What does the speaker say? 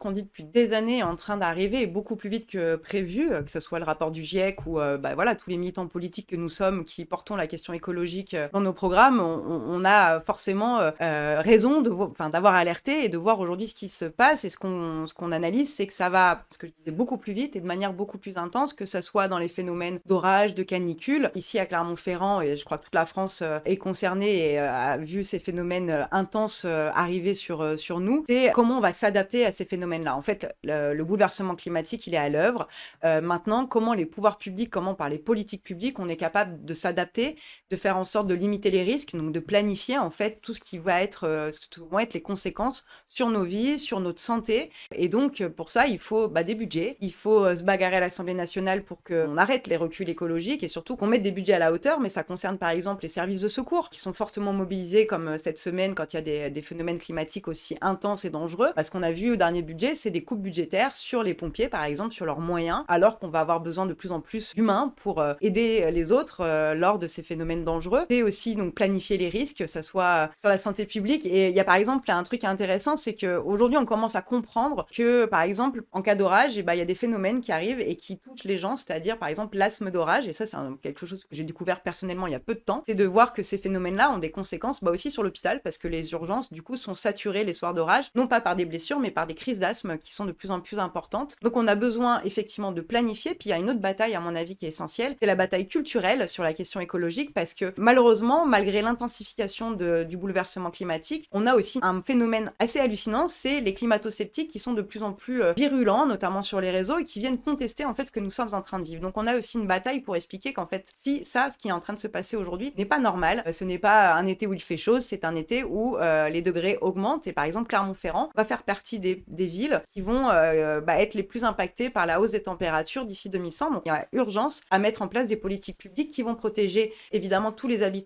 qu'on dit depuis des années est en train d'arriver et beaucoup plus vite que prévu, que ce soit le rapport du GIEC ou voilà, tous les militants politiques que nous sommes qui portons la question écologique dans nos programmes, on a forcément raison d'avoir alerté et de voir aujourd'hui ce qui se passe. Et ce qu'on analyse, c'est que ça va, ce que je disais, beaucoup plus vite et de manière beaucoup plus intense, que ce soit dans les phénomènes d'orage, de canicule. Ici à Clermont-Ferrand, et je crois que toute la France est concernée et a vu ces phénomènes intenses arriver sur nous. C'est comment on va s'adapter à ces phénomènes-là. En fait, le bouleversement climatique, il est à l'œuvre. Maintenant, comment les pouvoirs publics, comment par les politiques publiques, on est capable de s'adapter, de faire en sorte de limiter les risques, donc de planifier en fait tout ce qui va être, ce que vont être les conséquences sur nos vies, sur notre santé. Et donc, pour ça, il faut des budgets. Il faut se bagarrer à l'Assemblée nationale pour qu'on arrête les reculs écologiques et surtout qu'on mette des budgets à la hauteur. Mais ça concerne par exemple les services de secours qui sont fortement mobilisés, comme cette semaine quand il y a des phénomènes climatiques aussi intenses et dangereux. Parce qu'on a vu au dernier budget, c'est des coupes budgétaires sur les pompiers, par exemple, sur leurs moyens, alors qu'on va avoir besoin de plus en plus d'humains pour aider les autres lors de ces phénomènes dangereux. C'est aussi donc planifier les risques, que ça soit sur la santé publique. Et il y a par exemple un truc intéressant, c'est qu'aujourd'hui on commence à comprendre que par exemple en cas d'orage, il y a des phénomènes qui arrivent et qui touchent les gens, c'est-à-dire par exemple l'asthme d'orage. Et ça c'est quelque chose que j'ai découvert personnellement il y a peu de temps, c'est de voir que ces phénomènes-là ont des conséquences aussi sur l'hôpital, parce que les urgences du coup sont saturées les soirs d'orage, non pas par des blessures mais par des crises d'asthme qui sont de plus en plus importantes. Donc on a besoin effectivement de planifier. Puis il y a une autre bataille à mon avis qui est essentielle, c'est la bataille culturelle sur la question écologique, parce que malheureusement, malgré l'intensification du bouleversement climatique, on a aussi un phénomène assez hallucinant, c'est les climato-sceptiques qui sont de plus en plus virulents, notamment sur les réseaux, et qui viennent contester en fait ce que nous sommes en train de vivre. Donc on a aussi une bataille pour expliquer qu'en fait, ce qui est en train de se passer aujourd'hui n'est pas normal. Ce n'est pas un été où il fait chaud, c'est un été où les degrés augmentent. Et par exemple, Clermont-Ferrand va faire partie des villes qui vont être les plus impactées par la hausse des températures d'ici 2100. Donc il y a urgence à mettre en place des politiques publiques qui vont protéger évidemment tous les habitants,